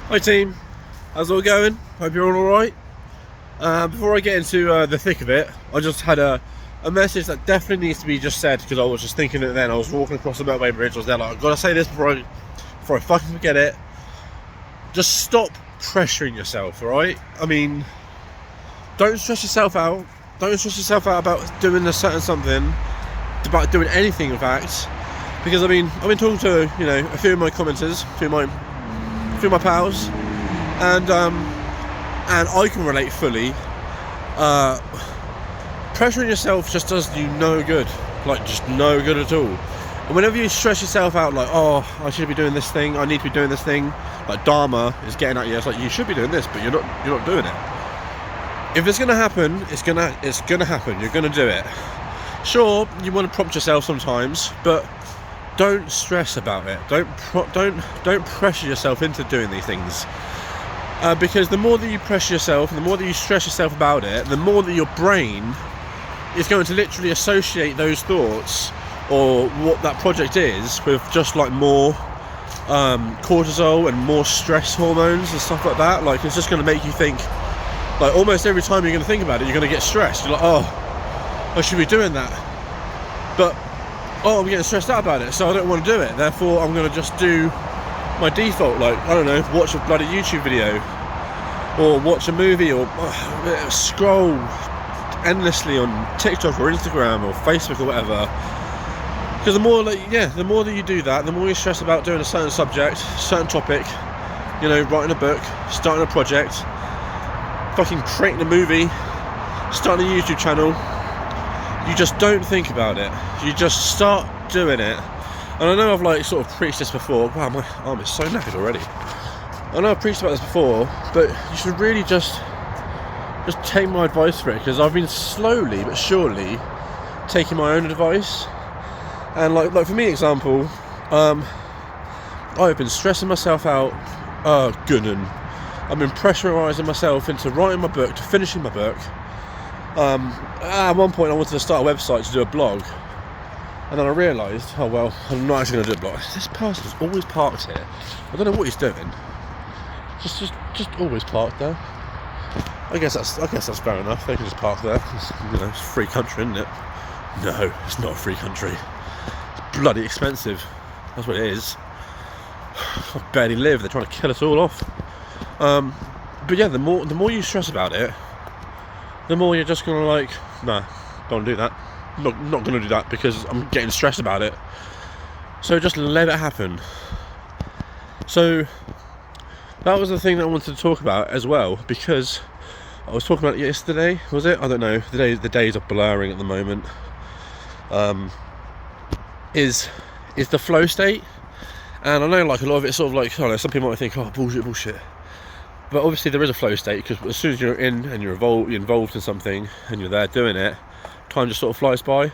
Hi team, how's it all going? Hope you're all alright. Before I get into the thick of it, I just had a message that definitely needs to be just said, because I was just thinking it then. I was walking across the motorway bridge, I was there like, I've got to say this before I fucking forget it. Just stop pressuring yourself, alright? I mean, don't stress yourself out. Don't stress yourself out about doing a certain something, about doing anything in fact, because I've been talking to, you know, a few of my commenters, a few of my pals, and I can relate fully. Pressuring yourself just does you no good, like just no good at all. And whenever you stress yourself out, like, oh, I should be doing this thing, I need to be doing this thing, like Dharma is getting at you. It's like, you should be doing this, but you're not doing it. If it's gonna happen, it's gonna happen. You're gonna do it. Sure, you want to prompt yourself sometimes, but don't stress about it. Don't pressure yourself into doing these things, because the more that you pressure yourself and the more that you stress yourself about it, the more that your brain is going to literally associate those thoughts or what that project is with just like more cortisol and more stress hormones and stuff like that. Like, it's just going to make you think, like, almost every time you're going to think about it, you're going to get stressed. You're like, oh, I should be doing that, but oh, I'm getting stressed out about it, so I don't want to do it. Therefore, I'm going to just do my default, like, I don't know, watch a bloody YouTube video, or watch a movie, or scroll endlessly on TikTok or Instagram or Facebook or whatever. Because the more that you do that, the more you stress about doing a certain subject, certain topic, you know, writing a book, starting a project, fucking creating a movie, starting a YouTube channel. You just don't think about it. You just start doing it. And I know I've like sort of preached this before. Wow, my arm is so knackered already. I know I've preached about this before, but you should really just take my advice for it, because I've been slowly but surely taking my own advice. And like for me, example, I've been stressing myself out, gunning. I've been pressurising myself into writing my book, to finishing my book. At one point I wanted to start a website to do a blog, and then I realised, oh well, I'm not actually going to do a blog. This person's always parked here. I don't know what he's doing. Just always parked there. I guess that's fair enough. They can just park there. It's a free country, isn't it? No, it's not a free country. It's bloody expensive. That's what it is. I barely live. They're trying to kill us all off. But yeah, the more you stress about it, the more you're just gonna like, nah, don't do that. Not gonna do that because I'm getting stressed about it. So just let it happen. So that was the thing that I wanted to talk about as well, because I was talking about it yesterday, was it? I don't know. The days are blurring at the moment. Is the flow state, and I know like a lot of it's sort of like, I don't know, some people might think, oh, bullshit. But obviously there is a flow state, because as soon as you're in and you're involved in something and you're there doing it, time just sort of flies by.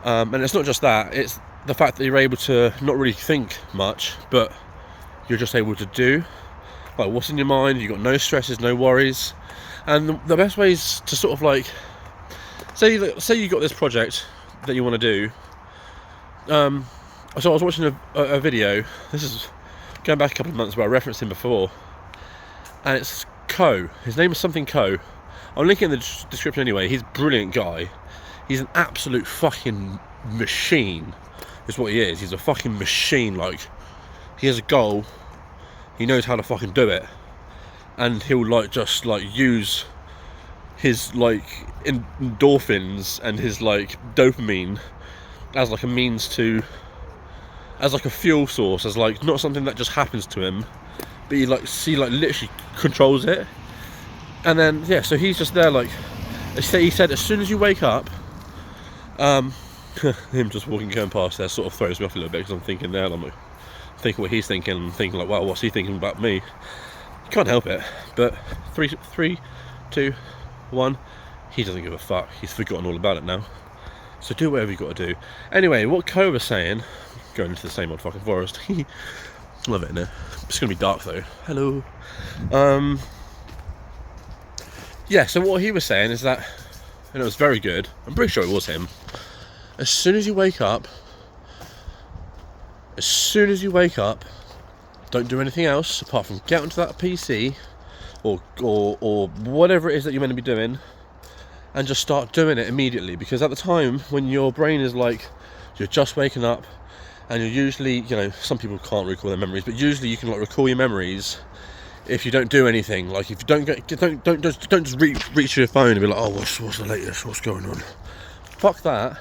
And it's not just that, it's the fact that you're able to not really think much, but you're just able to do like what's in your mind. You've got no stresses, no worries. And the best ways to sort of like, say you got this project that you want to do. So I was watching a video, this is going back a couple of months, where I referenced him before, and it's Co. His name is something Co. I'll link it in the description anyway. He's a brilliant guy. He's an absolute fucking machine, is what he is. He's a fucking machine. Like, he has a goal, he knows how to fucking do it, and he'll like just like use his like endorphins and his like dopamine as like a means to, as like a fuel source, as like not something that just happens to him, but he literally controls it. And then yeah, so he's just there, like he said, as soon as you wake up, him just going past there sort of throws me off a little bit, because I'm thinking there, and I'm like thinking what he's thinking, and thinking like, wow, what's he thinking about me? You can't help it. But 3, 2, 1, he doesn't give a fuck. He's forgotten all about it now. So do whatever you got to do. Anyway, what Co was saying, going into the same old fucking forest. Love it in there. It's gonna be dark though. Hello. Yeah, so what he was saying is that, and it was very good, I'm pretty sure it was him, as soon as you wake up, Don't do anything else apart from get onto that PC or whatever it is that you're meant to be doing, and just start doing it immediately. Because at the time when your brain is like, you're just waking up, and you're usually, some people can't recall their memories, but usually you can like recall your memories if you don't do anything. Like if you don't just reach your phone and be like, oh, what's the latest, what's going on? Fuck that.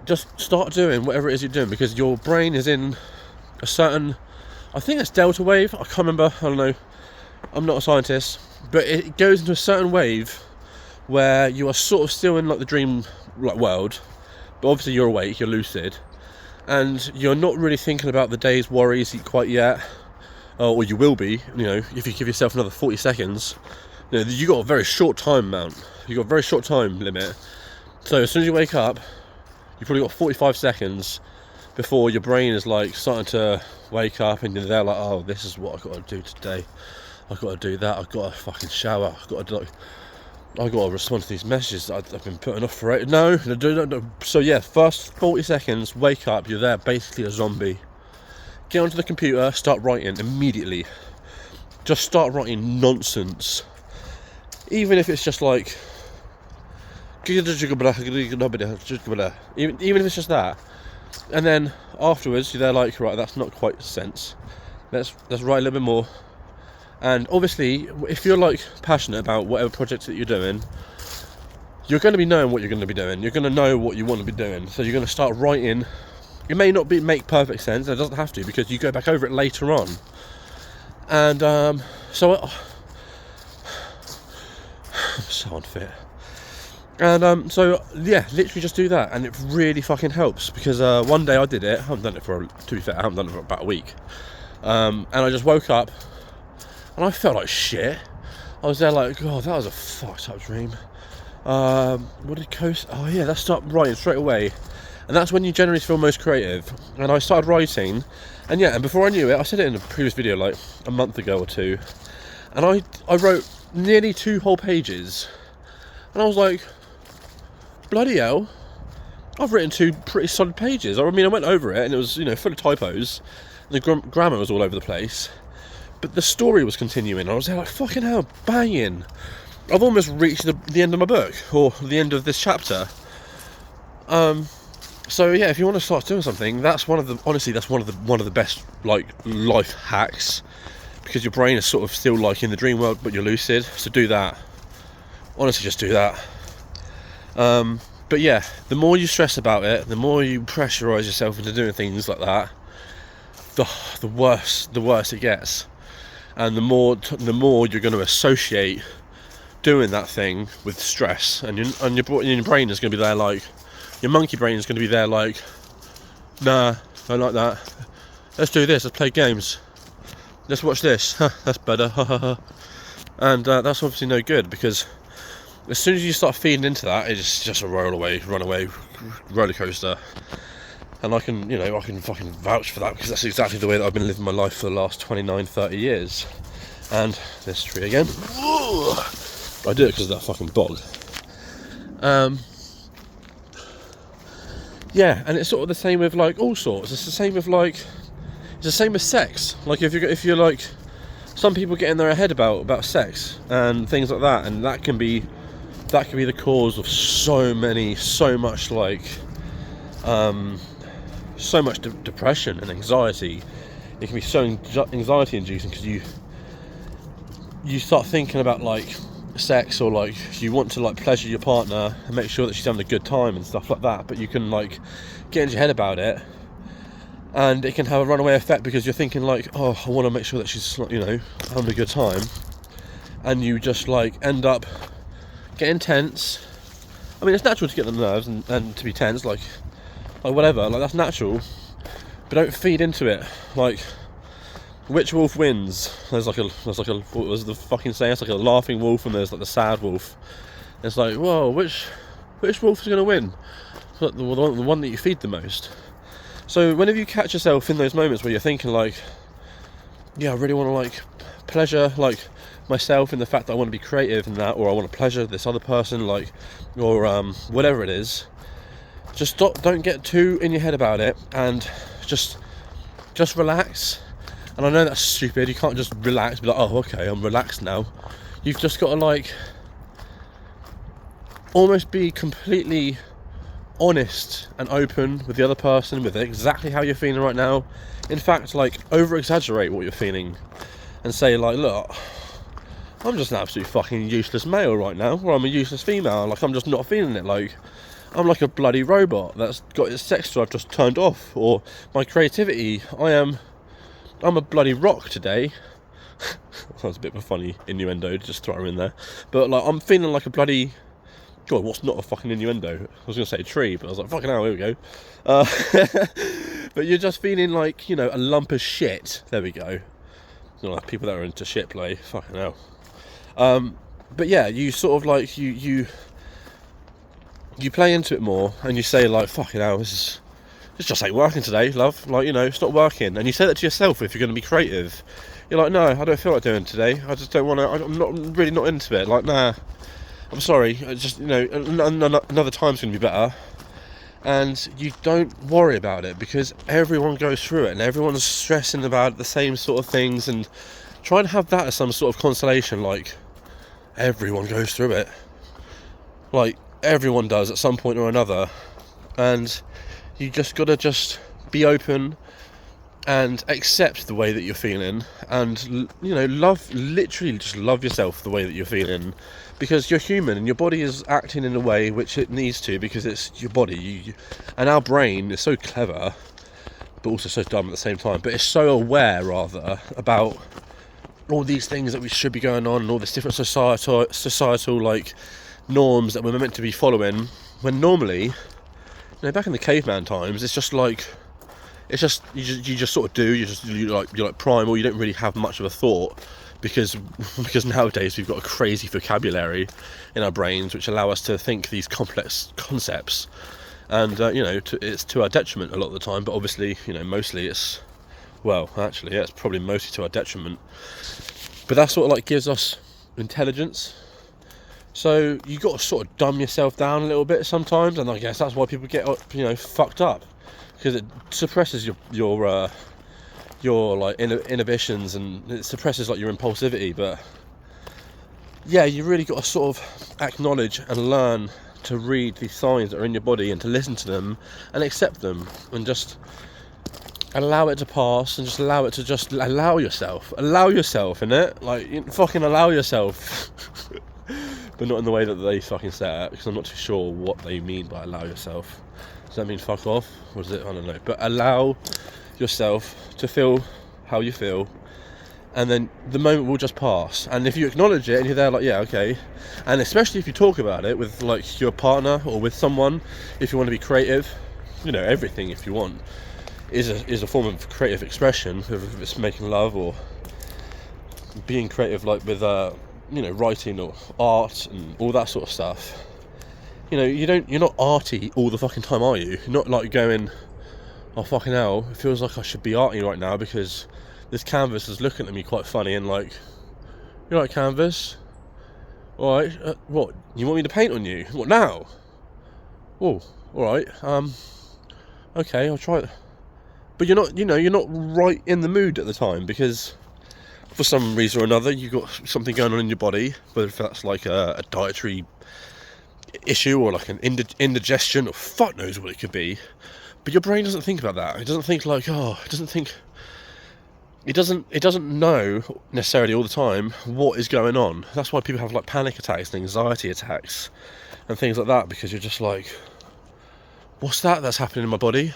Just start doing whatever it is you're doing, because your brain is in a certain, I think it's delta wave, I can't remember, I don't know, I'm not a scientist, but it goes into a certain wave where you are sort of still in like the dream like world, but obviously you're awake, you're lucid, and you're not really thinking about the day's worries quite yet, or you will be, if you give yourself another 40 seconds, you got a very short time amount, you got a very short time limit. So as soon as you wake up, you've probably got 45 seconds before your brain is like starting to wake up, and you're there like, oh, this is what I've got to do today, I've got to do that, I've got to fucking shower, I've got to respond to these messages that I've been putting off for no. So yeah, first 40 seconds, wake up, you're there basically a zombie. Get onto the computer, start writing immediately. Just start writing nonsense, even if it's just like even if it's just that. And then afterwards you're there like, right, that's not quite sense, let's write a little bit more. And obviously if you're like passionate about whatever project that you're doing, you're going to be knowing what you're going to be doing, you're going to know what you want to be doing, so you're going to start writing. It may not make perfect sense, it doesn't have to, because you go back over it later on. And I'm so unfit. And so yeah, literally just do that, and it really fucking helps. Because one day I did it, I haven't done it for about a week, and I just woke up and I felt like shit. I was there like, God, that was a fucked up dream. What did Coast? Oh yeah, let's start writing straight away. And that's when you generally feel most creative. And I started writing, and yeah, and before I knew it, I said it in a previous video like a month ago or two, and I wrote nearly 2 whole pages, and I was like, bloody hell, I've written 2 pretty solid pages. I mean, I went over it and it was, full of typos, and the grammar was all over the place, but the story was continuing. I was there like, fucking hell, banging. I've almost reached the end of my book, or the end of this chapter. So yeah, if you want to start doing something, that's one of the best like life hacks, because your brain is sort of still like in the dream world, but you're lucid. So do that. Honestly, just do that. But yeah, the more you stress about it, the more you pressurize yourself into doing things like that, the worse it gets, and the more you're going to associate doing that thing with stress, and your brain is going to be there like, your monkey brain is going to be there like, nah, I don't like that, let's do this, let's play games, let's watch this, that's better, and that's obviously no good, because as soon as you start feeding into that, it's just a runaway roller coaster. And I can fucking vouch for that, because that's exactly the way that I've been living my life for the last 29-30 years. And this tree again. Ooh, I do it because of that fucking bog. Yeah, and it's sort of the same with like all sorts. It's the same with sex. Like if you're like, some people get in their head about sex and things like that, and that can be the cause of so much depression and anxiety. It can be so anxiety inducing, because you start thinking about like sex, or like you want to like pleasure your partner and make sure that she's having a good time and stuff like that, but you can like get into your head about it, and it can have a runaway effect, because you're thinking like, oh, I want to make sure that she's having a good time, and you just like end up getting tense. I mean, it's natural to get the nerves and to be tense, like whatever, like that's natural, but don't feed into it. Like, which wolf wins? There's like a what was the fucking saying? It's like a laughing wolf, and there's like the sad wolf. It's like, whoa, which wolf is going to win? It's like the one that you feed the most. So whenever you catch yourself in those moments where you're thinking like, yeah, I really want to like pleasure like myself in the fact that I want to be creative in that, or I want to pleasure this other person, like, or whatever it is, just don't get too in your head about it, and just just relax. And I know that's stupid, you can't just relax, be like, oh, okay, I'm relaxed now. You've just got to, like, almost be completely honest and open with the other person, with exactly how you're feeling right now. In fact, like, over-exaggerate what you're feeling and say, like, look, I'm just an absolute fucking useless male right now, or I'm a useless female, like, I'm just not feeling it, like, I'm like a bloody robot that's got its sex drive just turned off, or my creativity, I'm a bloody rock today. That was a bit of a funny innuendo, just throw her in there. But, like, I'm feeling like a bloody... God, what's not a fucking innuendo? I was going to say tree, but I was like, fucking hell, here we go. But you're just feeling like, you know, a lump of shit. There we go. You know, like people that are into shit play, fucking hell. But yeah, you sort of like, you play into it more, and you say like, fucking hell, this just ain't working today, love. Like, you know, it's not working. And you say that to yourself if you're going to be creative. You're like, no, I don't feel like doing it today. I just don't want to, I'm really not into it. Like, nah. I'm sorry, just, you know, another time's going to be better. And you don't worry about it, because everyone goes through it and everyone's stressing about the same sort of things, and try and have that as some sort of consolation, like, everyone goes through it. Like, everyone does at some point or another. And you just got to just be open and accept the way that you're feeling, and, you know, literally just love yourself the way that you're feeling, because you're human and your body is acting in a way which it needs to, because it's your body. And our brain is so clever, but also so dumb at the same time, but it's so aware, rather, about all these things that we should be going on, and all this different societal like norms that we're meant to be following, when normally, you know, back in the caveman times, it's just like, it's just you just sort of do. You're like primal. You don't really have much of a thought, because nowadays we've got a crazy vocabulary in our brains which allow us to think these complex concepts, and you know, it's to our detriment a lot of the time. But obviously, you know, mostly it's, well, actually, yeah, it's probably mostly to our detriment. But that's what, like, gives us intelligence. So you got to sort of dumb yourself down a little bit sometimes, and I guess that's why people get, you know, fucked up. Because it suppresses your like inhibitions, and it suppresses like your impulsivity. But yeah, you really got to sort of acknowledge and learn to read these signs that are in your body, and to listen to them and accept them, and just allow it to pass, and just allow it to just allow yourself, innit? Like, you fucking allow yourself. But not in the way that they fucking say it, because I'm not too sure what they mean by allow yourself. Does that mean fuck off? Or is it, I don't know. But allow yourself to feel how you feel, and then the moment will just pass. And if you acknowledge it and you're there like, yeah, okay, and especially if you talk about it with like your partner or with someone, if you want to be creative, you know, everything, if you want, is a form of creative expression, whether it's making love or being creative, like with you know, writing or art and all that sort of stuff. You know, you're not arty all the fucking time, are you? You're not like going, oh fucking hell, it feels like I should be arty right now because this canvas is looking at me quite funny, and like, you're like, canvas? Alright, what? You want me to paint on you? What now? Oh, alright, okay, I'll try it. But you're not, you know, you're not right in the mood at the time, because for some reason or another you've got something going on in your body, whether that's like a dietary issue or like an indigestion, or fuck knows what it could be. But your brain doesn't think about that. It doesn't think like, it doesn't know necessarily all the time what is going on. That's why people have like panic attacks and anxiety attacks and things like that, because you're just like, what's that's happening in my body?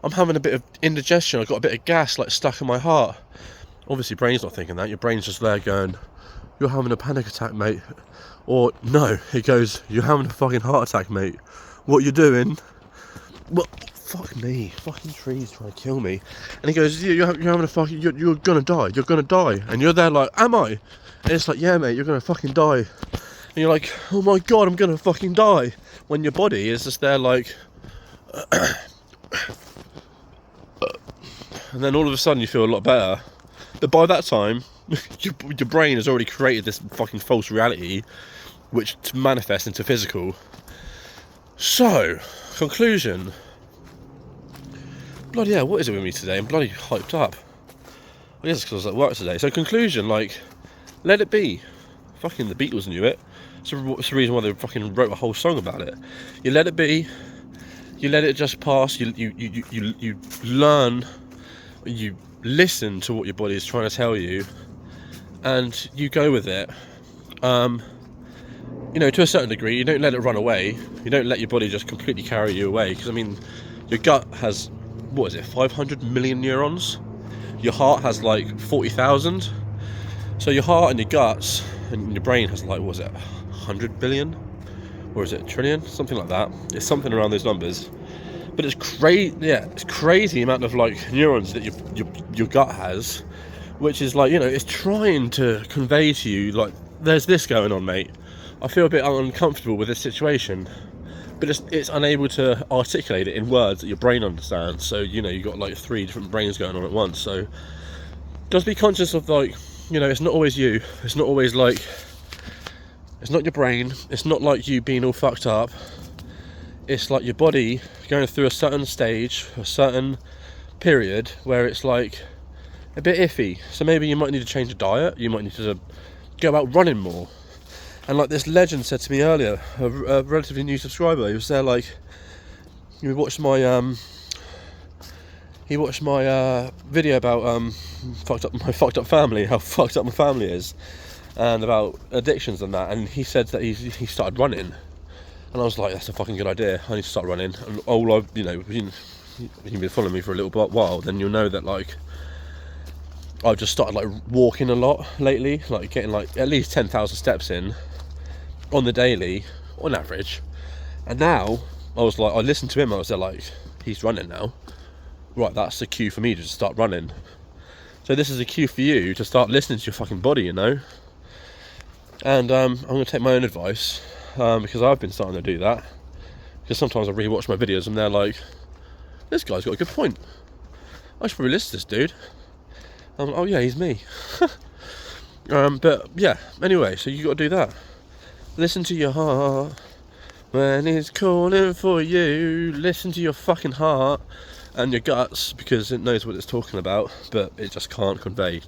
I'm having a bit of indigestion, I've got a bit of gas like stuck in my heart. Obviously brain's not thinking that. Your brain's just there going, you're having a panic attack, mate. Or no, it goes, you're having a fucking heart attack, mate. What you doing? Well, fuck me, fucking trees trying to kill me. And he goes, you're having a fucking, you're gonna die. And you're there like, am I? And it's like, yeah, mate, you're gonna fucking die. And you're like, oh my god, I'm gonna fucking die. When your body is just there like, and then all of a sudden you feel a lot better. But by that time, your brain has already created this fucking false reality, which manifests into physical. So, conclusion. bloody hell, what is it with me today? I'm bloody hyped up. I guess it's because I was at work today. So conclusion, like, let it be. Fucking the Beatles knew it. It's the reason why they fucking wrote a whole song about it. You let it be. You let it just pass. You learn. You listen to what your body is trying to tell you, and you go with it. You know, to a certain degree, you don't let it run away. You don't let your body just completely carry you away. Because I mean, your gut has, what is it, 500 million neurons. Your heart has like 40,000. So your heart and your guts and your brain has like, what is it, 100 billion? Or is it a trillion? Something like that. It's something around those numbers. But it's crazy. Yeah, it's crazy amount of like neurons that your gut has, which is like, you know, it's trying to convey to you like, there's this going on, mate. I feel a bit uncomfortable with this situation, but it's unable to articulate it in words that your brain understands. So, you know, you've got like 3 different brains going on at once. So just be conscious of, like, you know, it's not always you. It's not always like, it's not your brain. It's not like you being all fucked up. It's like your body going through a certain stage, a certain period where it's like a bit iffy. So maybe you might need to change your diet. You might need to go about running more. And like this legend said to me earlier, a relatively new subscriber, he was there like, he watched my video about my fucked up family, how fucked up my family is, and about addictions and that. And he said that he started running, and I was like, that's a fucking good idea. I need to start running. And all I've, you know, you've been following me for a little while, then you'll know that like I've just started like walking a lot lately, like getting like at least 10,000 steps in on the daily, on average. And now I was like, I listened to him, I was there like, he's running now. Right, that's the cue for me to just start running. So this is a cue for you to start listening to your fucking body, you know. And I'm going to take my own advice, because I've been starting to do that. Because sometimes I rewatch my videos and they're like, this guy's got a good point. I should probably listen to this dude. I'm like, oh yeah, he's me. But yeah, anyway, so you got to do that. Listen to your heart when it's calling for you. Listen to your fucking heart and your guts, because it knows what it's talking about, but it just can't convey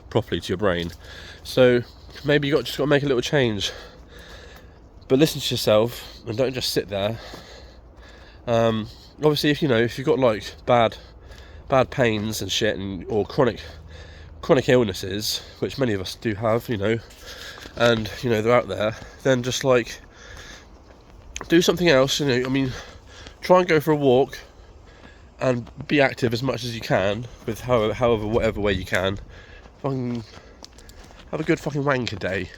properly to your brain. So maybe you just got to make a little change. But listen to yourself and don't just sit there. Obviously, if you've got like bad pains and shit, or chronic illnesses, which many of us do have, you know, and you know they're out there, then just like do something else. You know, I mean, try and go for a walk and be active as much as you can with whatever way you can. Fucking have a good fucking wanker day.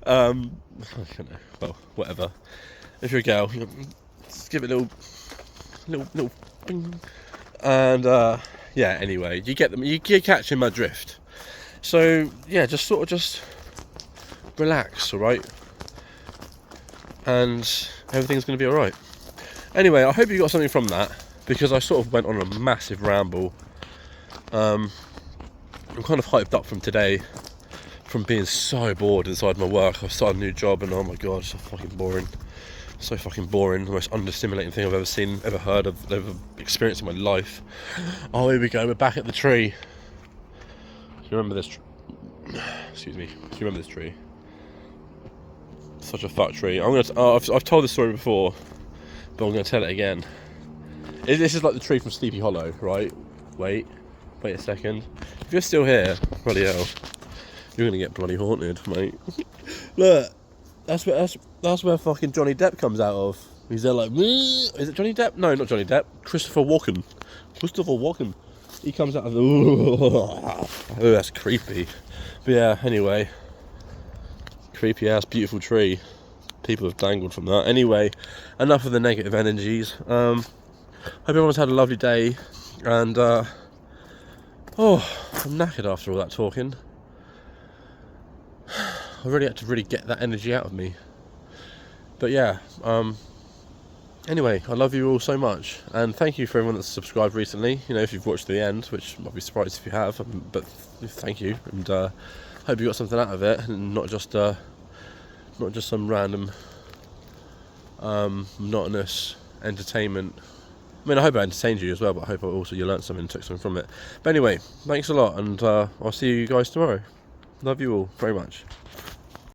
I don't know. Well, whatever. If you're a girl, you know, just give it a little bing. And yeah. Anyway, you get them. You're catching my drift. So yeah, just relax, all right, and everything's going to be all right. Anyway, I hope you got something from that, because I sort of went on a massive ramble. I'm kind of hyped up from today, from being so bored inside my work. I've started a new job, and oh my god, it's so fucking boring. So fucking boring. The most understimulating thing I've ever seen, ever heard of, ever experienced in my life. Oh, here we go. We're back at the tree. Do you remember this? Excuse me. Do you remember this tree? Such a fuck tree. I've told this story before, but I'm gonna tell it again. This is like the tree from Sleepy Hollow, right? Wait a second. If you're still here, bloody hell, you're gonna get bloody haunted, mate. Look, that's where fucking Johnny Depp comes out of. He's there like, is it Johnny Depp? No, not Johnny Depp. Christopher Walken. He comes out of the... Oh, that's creepy. But yeah, anyway. Creepy ass, beautiful tree. People have dangled from that. Anyway, enough of the negative energies. Hope everyone's had a lovely day. And, I'm knackered after all that talking. I really had to get that energy out of me. But yeah, anyway, I love you all so much, and thank you for everyone that's subscribed recently. You know, if you've watched to the end, which I'd be surprised if you have, but thank you, and hope you got something out of it, and not just some random monotonous entertainment I mean, I hope it entertained you as well, but I hope also you learnt something and took something from it. But anyway, thanks a lot, and I'll see you guys tomorrow. Love you all very much.